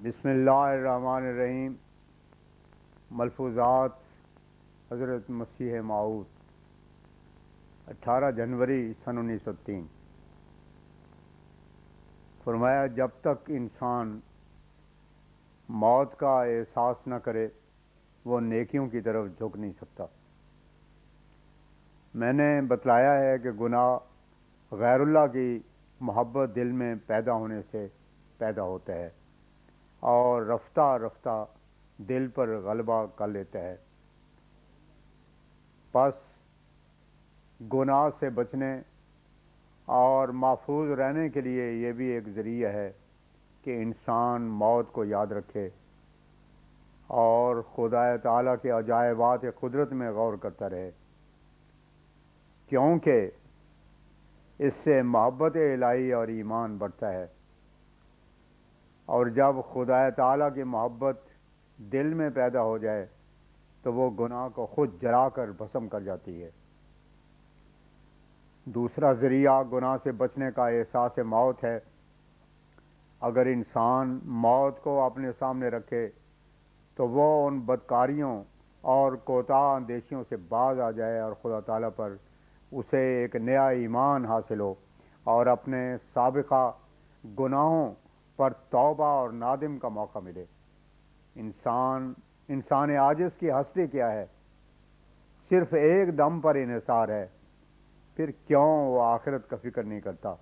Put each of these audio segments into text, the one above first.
بسم اللہ الرحمن الرحیم۔ ملفوظات حضرت مسیح موعود 18 جنوری سن 1903۔ فرمایا جب تک انسان موت کا احساس نہ کرے وہ نیکیوں کی طرف جھک نہیں سکتا۔ میں نے بتلایا ہے کہ گناہ غیر اللہ کی محبت دل میں پیدا ہونے سے پیدا ہوتا ہے اور رفتہ رفتہ دل پر غلبہ کر لیتا ہے۔ پس گناہ سے بچنے اور محفوظ رہنے کے لیے یہ بھی ایک ذریعہ ہے کہ انسان موت کو یاد رکھے اور خدا تعالیٰ کے عجائبات قدرت میں غور کرتا رہے، کیونکہ اس سے محبت الہی اور ایمان بڑھتا ہے، اور جب خدا تعالیٰ کی محبت دل میں پیدا ہو جائے تو وہ گناہ کو خود جلا کر بھسم کر جاتی ہے۔ دوسرا ذریعہ گناہ سے بچنے کا احساس موت ہے۔ اگر انسان موت کو اپنے سامنے رکھے تو وہ ان بدکاریوں اور کوتاہ اندیشیوں سے باز آ جائے اور خدا تعالیٰ پر اسے ایک نیا ایمان حاصل ہو اور اپنے سابقہ گناہوں پر توبہ اور نادم کا موقع ملے۔ انسان عاجز کی ہستی کیا ہے؟ صرف ایک دم پر انحصار ہے، پھر کیوں وہ آخرت کا فکر نہیں کرتا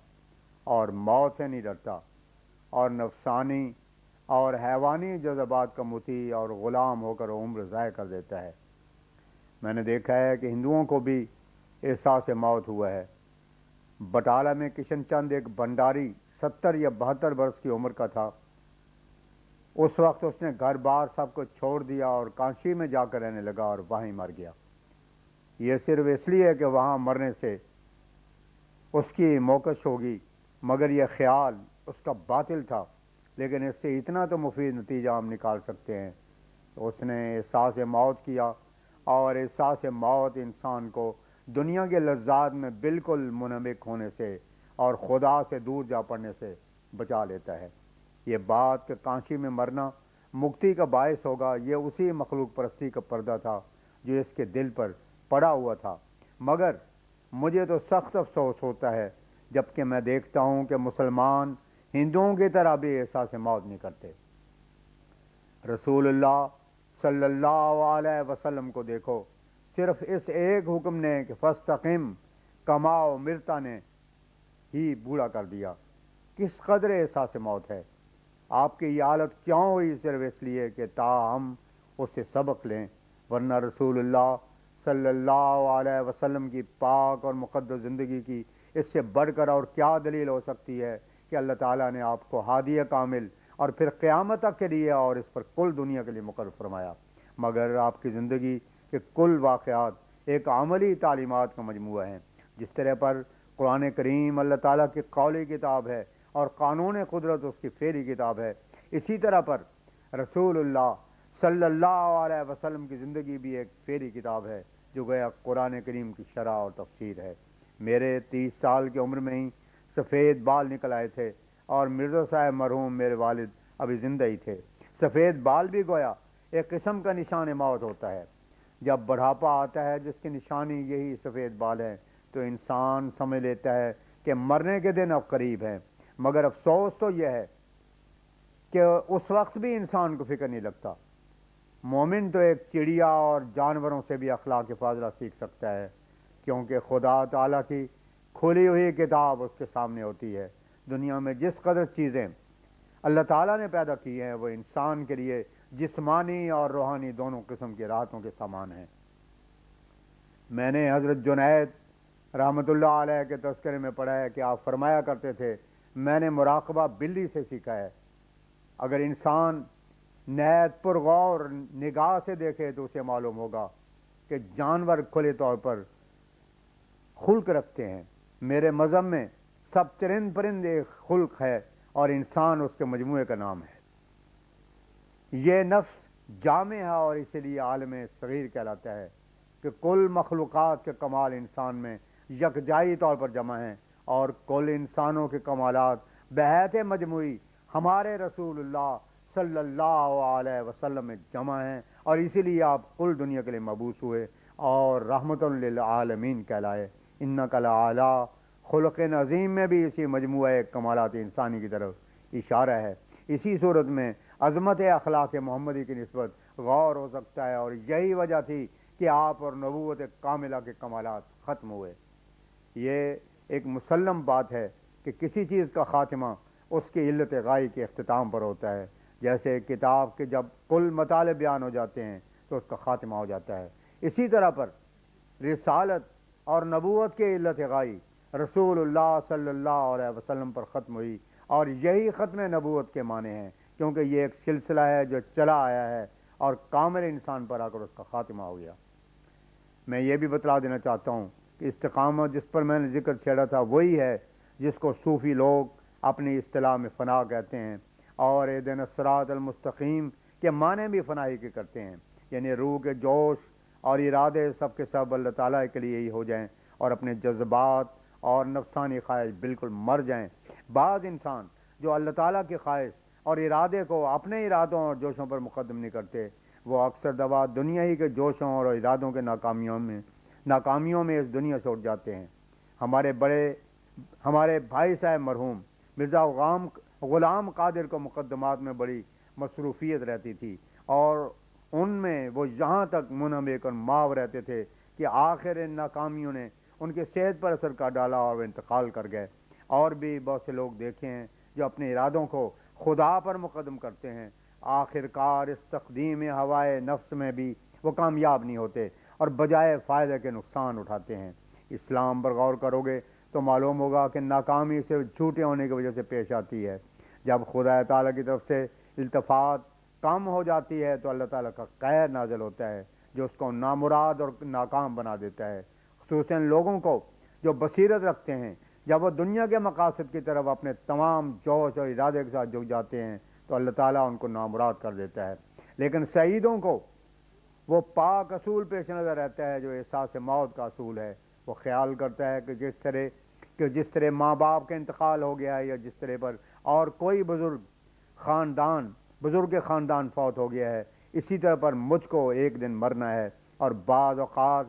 اور موت سے نہیں ڈرتا اور نفسانی اور حیوانی جذبات کا مطیع اور غلام ہو کر عمر ضائع کر دیتا ہے۔ میں نے دیکھا ہے کہ ہندوؤں کو بھی احساس موت ہوا ہے۔ بٹالہ میں کشن چند ایک بھنڈاری 70 یا 72 برس کی عمر کا تھا۔ اس وقت اس نے گھر بار سب کو چھوڑ دیا اور کانشی میں جا کر رہنے لگا اور وہیں مر گیا۔ یہ صرف اس لیے کہ وہاں مرنے سے اس کی موکش ہوگی، مگر یہ خیال اس کا باطل تھا۔ لیکن اس سے اتنا تو مفید نتیجہ ہم نکال سکتے ہیں کہ اس نے احساس موت کیا، اور احساس موت انسان کو دنیا کے لذات میں بالکل منہمک ہونے سے اور خدا سے دور جا پڑنے سے بچا لیتا ہے۔ یہ بات کہ کانشی میں مرنا مکتی کا باعث ہوگا، یہ اسی مخلوق پرستی کا پردہ تھا جو اس کے دل پر پڑا ہوا تھا، مگر مجھے تو سخت افسوس ہوتا ہے جبکہ میں دیکھتا ہوں کہ مسلمان ہندوؤں کی طرح بھی احساس موت نہیں کرتے۔ رسول اللہ صلی اللہ علیہ وسلم کو دیکھو، صرف اس ایک حکم نے کہ فاستقم کما امرتا نے ہی بوڑھا کر دیا۔ کس قدر احساس موت ہے۔ آپ کی یہ حالت کیوں ہوئی؟ صرف اس لیے کہ ہم اس سے سبق لیں، ورنہ رسول اللہ صلی اللہ علیہ وسلم کی پاک اور مقدس زندگی کی اس سے بڑھ کر اور کیا دلیل ہو سکتی ہے کہ اللہ تعالیٰ نے آپ کو ہادی کامل اور پھر قیامت تک کے لیے اور اس پر کل دنیا کے لیے مقرر فرمایا، مگر آپ کی زندگی کے کل واقعات ایک عملی تعلیمات کا مجموعہ ہیں۔ جس طرح پر قرآن کریم اللہ تعالیٰ کی قولی کتاب ہے اور قانون قدرت اس کی فعلی کتاب ہے، اسی طرح پر رسول اللہ صلی اللہ علیہ وسلم کی زندگی بھی ایک فعلی کتاب ہے جو گویا قرآن کریم کی شرح اور تفسیر ہے۔ میرے 30 سال کی عمر میں ہی سفید بال نکل آئے تھے اور مرزا صاحب مرحوم میرے والد ابھی زندہ ہی تھے۔ سفید بال بھی گویا ایک قسم کا نشان موت ہوتا ہے۔ جب بڑھاپا آتا ہے جس کی نشانی یہی سفید بال ہے تو انسان سمجھ لیتا ہے کہ مرنے کے دن اب قریب ہیں، مگر افسوس تو یہ ہے کہ اس وقت بھی انسان کو فکر نہیں لگتا۔ مومن تو ایک چڑیا اور جانوروں سے بھی اخلاق فاضلہ سیکھ سکتا ہے، کیونکہ خدا تعالیٰ کی کھلی ہوئی کتاب اس کے سامنے ہوتی ہے۔ دنیا میں جس قدر چیزیں اللہ تعالیٰ نے پیدا کی ہیں وہ انسان کے لیے جسمانی اور روحانی دونوں قسم کی راحتوں کے سامان ہیں۔ میں نے حضرت جنید رحمۃ اللہ علیہ کے تذکرے میں پڑھا ہے کہ آپ فرمایا کرتے تھے، میں نے مراقبہ بلی سے سیکھا ہے۔ اگر انسان نہایت پرغور نگاہ سے دیکھے تو اسے معلوم ہوگا کہ جانور کھلے طور پر خلق رکھتے ہیں۔ میرے مذہب میں سب چرند پرند ایک خلق ہے اور انسان اس کے مجموعے کا نام ہے۔ یہ نفس جامع ہے اور اسی لیے عالم صغیر کہلاتا ہے کہ کل مخلوقات کے کمال انسان میں یکجائی طور پر جمع ہیں، اور کل انسانوں کے کمالات بحیث مجموعی ہمارے رسول اللہ صلی اللہ علیہ وسلم میں جمع ہیں، اور اسی لیے آپ کل دنیا کے لیے مبعوث ہوئے اور رحمت للعالمین کہلائے۔ انک لعلی خلق عظیم میں بھی اسی مجموعہ کمالات انسانی کی طرف اشارہ ہے۔ اسی صورت میں عظمت اخلاق محمدی کی نسبت غور ہو سکتا ہے، اور یہی وجہ تھی کہ آپ اور نبوت کاملہ کے کمالات ختم ہوئے۔ یہ ایک مسلم بات ہے کہ کسی چیز کا خاتمہ اس کی علت غائی کے اختتام پر ہوتا ہے، جیسے کتاب کے جب کل مطالب بیان ہو جاتے ہیں تو اس کا خاتمہ ہو جاتا ہے، اسی طرح پر رسالت اور نبوت کی علت غائی رسول اللہ صلی اللہ علیہ وسلم پر ختم ہوئی، اور یہی ختم نبوت کے معنی ہیں، کیونکہ یہ ایک سلسلہ ہے جو چلا آیا ہے اور کامل انسان پر آ کر اس کا خاتمہ ہو گیا۔ میں یہ بھی بتلا دینا چاہتا ہوں کہ استقامت جس پر میں نے ذکر چھیڑا تھا وہی ہے جس کو صوفی لوگ اپنی اصطلاح میں فنا کہتے ہیں، اور اہدنا الصراط المستقیم کے معنی بھی فنائی کے کرتے ہیں، یعنی روح کے جوش اور ارادے سب کے سب اللہ تعالیٰ کے لیے ہی ہو جائیں، اور اپنے جذبات اور نفسانی خواہش بالکل مر جائیں۔ بعض انسان جو اللہ تعالیٰ کی خواہش اور ارادے کو اپنے ارادوں اور جوشوں پر مقدم نہیں کرتے، وہ اکثر دفعہ دنیا ہی کے جوشوں اور ارادوں کے ناکامیوں میں اس دنیا سے اٹھ جاتے ہیں۔ ہمارے بھائی صاحب مرحوم مرزا غلام قادر کو مقدمات میں بڑی مصروفیت رہتی تھی، اور ان میں وہ یہاں تک منہمک اور ماو رہتے تھے کہ آخر ان ناکامیوں نے ان کے صحت پر اثر کر ڈالا اور وہ انتقال کر گئے۔ اور بھی بہت سے لوگ دیکھے ہیں جو اپنے ارادوں کو خدا پر مقدم کرتے ہیں، آخر کار اس تقدیم ہوائے نفس میں بھی وہ کامیاب نہیں ہوتے اور بجائے فائدے کے نقصان اٹھاتے ہیں۔ اسلام پر غور کرو گے تو معلوم ہوگا کہ ناکامی صرف جھوٹے ہونے کی وجہ سے پیش آتی ہے۔ جب خدا تعالیٰ کی طرف سے التفات کم ہو جاتی ہے تو اللہ تعالیٰ کا قہر نازل ہوتا ہے جو اس کو نامراد اور ناکام بنا دیتا ہے، خصوصاً لوگوں کو جو بصیرت رکھتے ہیں۔ جب وہ دنیا کے مقاصد کی طرف اپنے تمام جوش اور ارادے کے ساتھ جھک جاتے ہیں تو اللہ تعالیٰ ان کو نامراد کر دیتا ہے۔ لیکن سعیدوں کو وہ پاک اصول پیش نظر رہتا ہے جو احساس موت کا اصول ہے۔ وہ خیال کرتا ہے کہ جس طرح ماں باپ کا انتقال ہو گیا ہے، یا جس طرح پر اور کوئی بزرگ خاندان فوت ہو گیا ہے، اسی طرح پر مجھ کو ایک دن مرنا ہے۔ اور بعض اوقات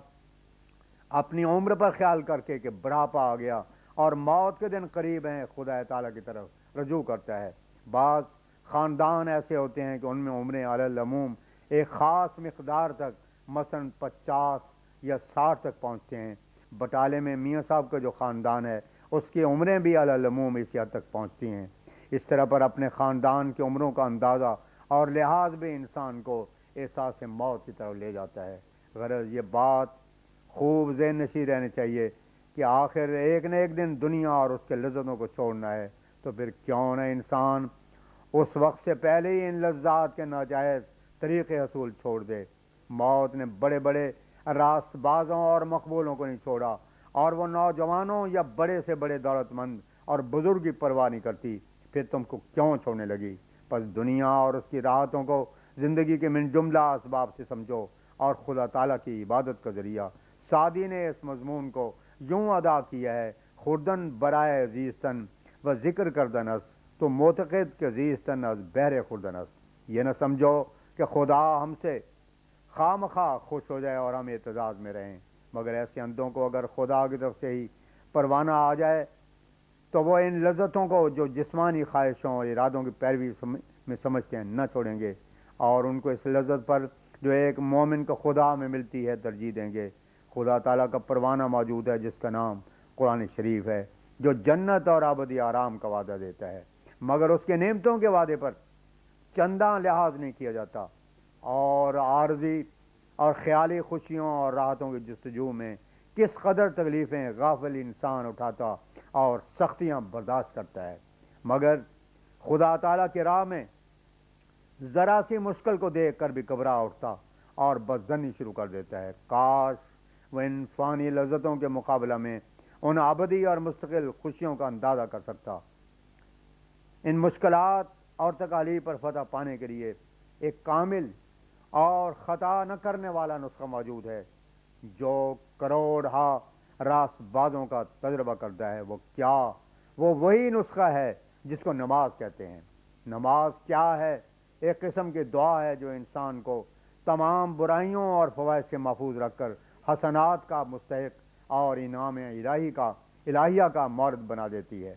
اپنی عمر پر خیال کر کے کہ بڑھاپا آ گیا اور موت کے دن قریب ہیں، خدا تعالیٰ کی طرف رجوع کرتا ہے۔ بعض خاندان ایسے ہوتے ہیں کہ ان میں عمریں علی العموم ایک خاص مقدار تک مثلاً 50 یا 60 تک پہنچتے ہیں۔ بٹالے میں میاں صاحب کا جو خاندان ہے اس کی عمریں بھی علی العموم اسی حد تک پہنچتی ہیں۔ اس طرح پر اپنے خاندان کی عمروں کا اندازہ اور لحاظ بھی انسان کو احساس موت کی طرف لے جاتا ہے۔ غرض یہ بات خوب ذہن نشین رہنی چاہیے کہ آخر ایک نہ ایک دن دنیا اور اس کے لذتوں کو چھوڑنا ہے، تو پھر کیوں نہ انسان اس وقت سے پہلے ہی ان لذات کے ناجائز طریقے حصول چھوڑ دے۔ موت نے بڑے بڑے راست بازوں اور مقبولوں کو نہیں چھوڑا، اور وہ نوجوانوں یا بڑے سے بڑے دولت مند اور بزرگ کی پرواہ نہیں کرتی۔ پھر تم کو کیوں چھوڑنے لگی؟ پس دنیا اور اس کی راحتوں کو زندگی کے من جملہ اسباب سے سمجھو اور خدا تعالیٰ کی عبادت کا ذریعہ۔ سعدی نے اس مضمون کو یوں ادا کیا ہے: خوردن برائے زیستن و ذکر کردن است تو معتقد کہ زیستن از بہر خوردن است۔ یہ نہ سمجھو کہ خدا ہم سے خواہ مخواہ خوش ہو جائے اور ہم اعتزاز میں رہیں، مگر ایسے اندھوں کو اگر خدا کی طرف سے ہی پروانہ آ جائے تو وہ ان لذتوں کو جو جسمانی خواہشوں اور ارادوں کی پیروی میں سمجھتے ہیں نہ چھوڑیں گے، اور ان کو اس لذت پر جو ایک مومن کو خدا میں ملتی ہے ترجیح دیں گے۔ خدا تعالیٰ کا پروانہ موجود ہے جس کا نام قرآن شریف ہے، جو جنت اور ابدی آرام کا وعدہ دیتا ہے، مگر اس کے نعمتوں کے وعدے پر چنداں لحاظ نہیں کیا جاتا، اور عارضی اور خیالی خوشیوں اور راحتوں کی جستجو میں کس قدر تکلیفیں غافل انسان اٹھاتا اور سختیاں برداشت کرتا ہے، مگر خدا تعالیٰ کی راہ میں ذرا سی مشکل کو دیکھ کر بھی گھبرا اٹھتا اور بدظنی شروع کر دیتا ہے۔ کاش وہ ان فانی لذتوں کے مقابلہ میں ان ابدی اور مستقل خوشیوں کا اندازہ کر سکتا۔ ان مشکلات اور تکالیف پر فتح پانے کے لیے ایک کامل اور خطا نہ کرنے والا نسخہ موجود ہے جو کروڑ راست بازوں کا تجربہ کرتا ہے۔ وہ وہی نسخہ ہے جس کو نماز کہتے ہیں۔ نماز کیا ہے ایک قسم کی دعا ہے جو انسان کو تمام برائیوں اور فوائد سے محفوظ رکھ کر حسنات کا مستحق اور انعام الہیہ کا مورد بنا دیتی ہے۔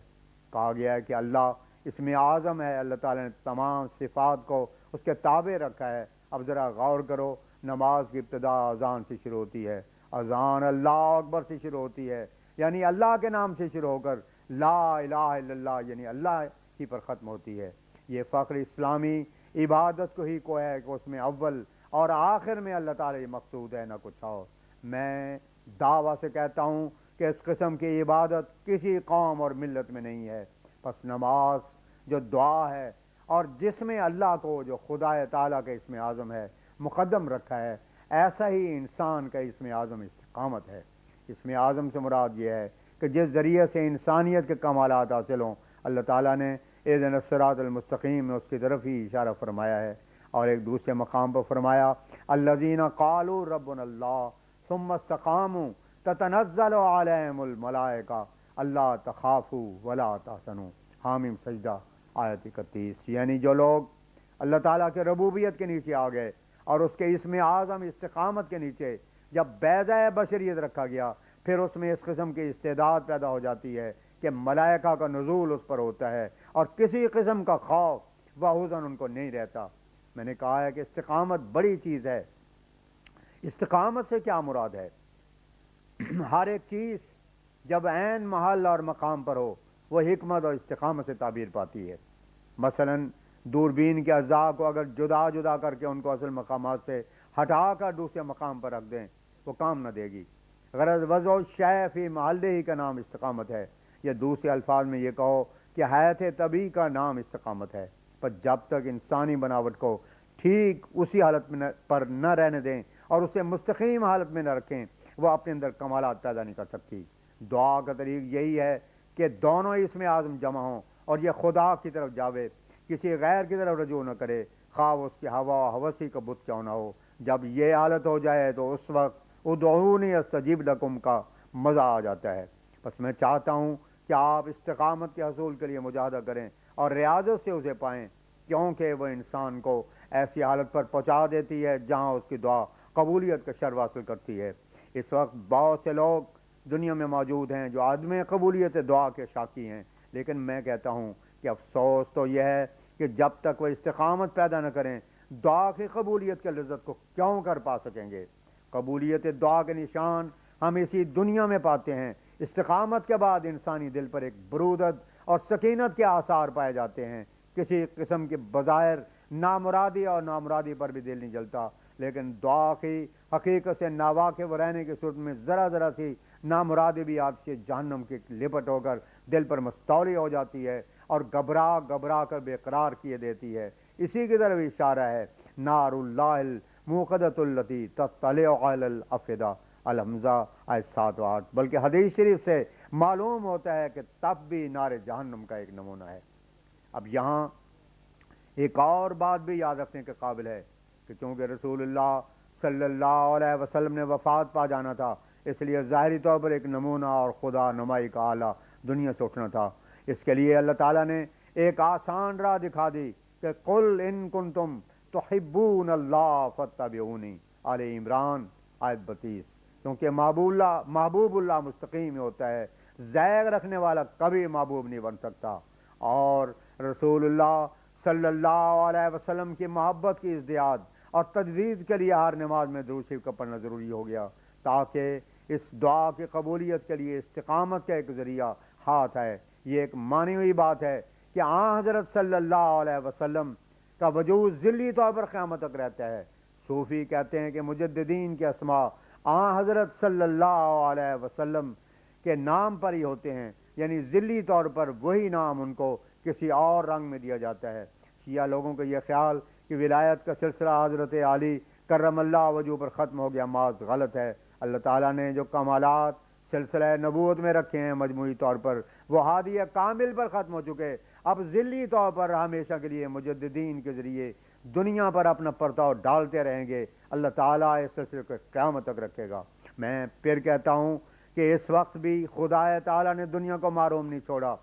کہا گیا ہے کہ اللہ اسم اعظم ہے، اللہ تعالیٰ نے تمام صفات کو اس کے تابع رکھا ہے۔ اب ذرا غور کرو، نماز کی ابتدا اذان سے شروع ہوتی ہے، اذان اللہ اکبر سے شروع ہوتی ہے، یعنی اللہ کے نام سے شروع ہو کر لا الہ الا اللہ یعنی اللہ ہی پر ختم ہوتی ہے۔ یہ فخر اسلامی عبادت کو ہی کو ہے کہ اس میں اول اور آخر میں اللہ تعالیٰ مقصود ہے، نہ کچھ اور۔ میں دعویٰ سے کہتا ہوں کہ اس قسم کی عبادت کسی قوم اور ملت میں نہیں ہے۔ پس نماز جو دعا ہے اور جس میں اللہ کو جو خدا تعالیٰ کا اسم اعظم ہے مقدم رکھا ہے، ایسا ہی انسان کا اسم اعظم استقامت ہے۔ اسم اعظم سے مراد یہ ہے کہ جس ذریعے سے انسانیت کے کمالات حاصل ہوں، اللہ تعالیٰ نے اہدنا الصراط المستقیم میں اس کی طرف ہی اشارہ فرمایا ہے، اور ایک دوسرے مقام پر فرمایا الذین قالوا ربنا اللہ ثم استقاموا تتنزل علیہم الملائکہ اللہ تخافوا ولا تحزنوا، حامیم سجدہ آیت 31۔ یعنی جو لوگ اللہ تعالیٰ کے ربوبیت کے نیچے آ گئے اور اس کے اسم اعظم استقامت کے نیچے جب بیضۂ بشریت رکھا گیا، پھر اس میں اس قسم کی استعداد پیدا ہو جاتی ہے کہ ملائکہ کا نزول اس پر ہوتا ہے اور کسی قسم کا خوف و حزن ان کو نہیں رہتا۔ میں نے کہا ہے کہ استقامت بڑی چیز ہے۔ استقامت سے کیا مراد ہے؟ ہر ایک چیز جب عین محل اور مقام پر ہو وہ حکمت اور استقامت سے تعبیر پاتی ہے۔ مثلا دوربین کے اعضاء کو اگر جدا جدا کر کے ان کو اصل مقامات سے ہٹا کر دوسرے مقام پر رکھ دیں وہ کام نہ دے گی۔ غرض وضع شیء فی محلہ ہی کا نام استقامت ہے، یا دوسرے الفاظ میں یہ کہو کہ حیات طبیعی کا نام استقامت ہے۔ پر جب تک انسانی بناوٹ کو ٹھیک اسی حالت میں پر نہ رہنے دیں اور اسے مستقیم حالت میں نہ رکھیں، وہ اپنے اندر کمالات پیدا نہیں کر سکتی۔ دعا کا طریق یہی ہے کہ دونوں اسم اعظم جمع ہوں اور یہ خدا کی طرف جاوے، کسی غیر کی طرف رجوع نہ کرے، خواہ اس کی ہوا و ہوسی کا بت کیوں نہ ہو۔ جب یہ حالت ہو جائے تو اس وقت ادعونی استجیب لکم کا مزہ آ جاتا ہے۔ بس میں چاہتا ہوں کہ آپ استقامت کے حصول کے لیے مجاہدہ کریں اور ریاضت سے اسے پائیں، کیونکہ وہ انسان کو ایسی حالت پر پہنچا دیتی ہے جہاں اس کی دعا قبولیت کا شرف حاصل کرتی ہے۔ اس وقت بہت سے لوگ دنیا میں موجود ہیں جو عدم قبولیت دعا کے شاکی ہیں، لیکن میں کہتا ہوں کہ افسوس تو یہ ہے کہ جب تک وہ استقامت پیدا نہ کریں دعا کی قبولیت کے لذت کو کیوں کر پا سکیں گے؟ قبولیت دعا کے نشان ہم اسی دنیا میں پاتے ہیں۔ استقامت کے بعد انسانی دل پر ایک برودت اور سکینت کے آثار پائے جاتے ہیں۔ کسی قسم کی بظاہر نامرادی اور نامرادی پر بھی دل نہیں جلتا، لیکن دعا کی حقیقت سے ناواقف رہنے کی صورت میں ذرا ذرا سی نامرادی بھی آپ سے جہنم کی لپٹ ہو کر دل پر مستولی ہو جاتی ہے اور گھبرا گھبرا کر بے قرار کیے دیتی ہے۔ اسی کی طرف اشارہ ہے نار اللہ الموقدۃ التی تطلع علی الافئدہ، الحمزہ آیت 7 و 8۔ بلکہ حدیث شریف سے معلوم ہوتا ہے کہ تب بھی نار جہنم کا ایک نمونہ ہے۔ اب یہاں ایک اور بات بھی یاد رکھنے کے قابل ہے کہ چونکہ رسول اللہ صلی اللہ علیہ وسلم نے وفات پا جانا تھا، اس لیے ظاہری طور پر ایک نمونہ اور خدا نمائی کا آلہ دنیا سے اٹھنا تھا۔ اس کے لیے اللہ تعالیٰ نے ایک آسان راہ دکھا دی کہ قل ان کنتم تحبون اللہ فاتبعونی، آل عمران آیت 32۔ کیونکہ محبوب اللہ مستقیم ہوتا ہے، زیغ رکھنے والا کبھی محبوب نہیں بن سکتا۔ اور رسول اللہ صلی اللہ علیہ وسلم کی محبت کی ازدیاد اور تجدید کے لیے ہر نماز میں درود شریف کا پڑھنا ضروری ہو گیا، تاکہ اس دعا کی قبولیت کے لیے استقامت کا ایک ذریعہ ہاتھ ہے۔ یہ ایک مانی ہوئی بات ہے کہ آن حضرت صلی اللہ علیہ وسلم کا وجود ذلی طور پر قیامت تک رہتا ہے۔ صوفی کہتے ہیں کہ مجددین کے اسماء آن حضرت صلی اللہ علیہ وسلم کے نام پر ہی ہوتے ہیں، یعنی ذلی طور پر وہی نام ان کو کسی اور رنگ میں دیا جاتا ہے۔ شیعہ لوگوں کا یہ خیال کہ ولایت کا سلسلہ حضرت علی کرم اللہ وجہ پر ختم ہو گیا محض غلط ہے۔ اللہ تعالیٰ نے جو کمالات سلسلہ نبوت میں رکھے ہیں مجموعی طور پر وہ ہادی کامل پر ختم ہو چکے، اب ذلی طور پر ہمیشہ کے لیے مجددین کے ذریعے دنیا پر اپنا پرتاؤ ڈالتے رہیں گے۔ اللہ تعالیٰ اس سلسلے کو قیامت تک رکھے گا۔ میں پھر کہتا ہوں کہ اس وقت بھی خدا تعالیٰ نے دنیا کو معروم نہیں چھوڑا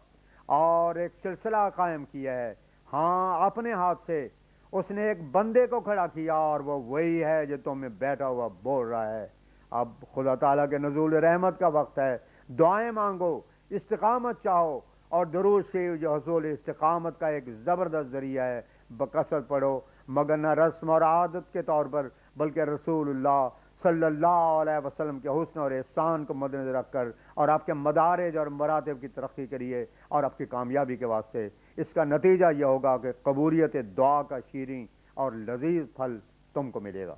اور ایک سلسلہ قائم کیا ہے، ہاں اپنے ہاتھ سے، اس نے ایک بندے کو کھڑا کیا اور وہ وہی ہے جو تم میں بیٹھا ہوا بول رہا ہے۔ اب خدا تعالیٰ کے نزول رحمت کا وقت ہے، دعائیں مانگو، استقامت چاہو، اور درود شریف جو حصول استقامت کا ایک زبردست ذریعہ ہے، بکثرت پڑھو، مگر نہ رسم اور عادت کے طور پر بلکہ رسول اللہ صلی اللہ علیہ وسلم کے حسن اور احسان کو مد نظر رکھ کر، اور آپ کے مدارج اور مراتب کی ترقی کریے اور آپ کی کامیابی کے واسطے۔ اس کا نتیجہ یہ ہوگا کہ قبولیت دعا کا شیریں اور لذیذ پھل تم کو ملے گا۔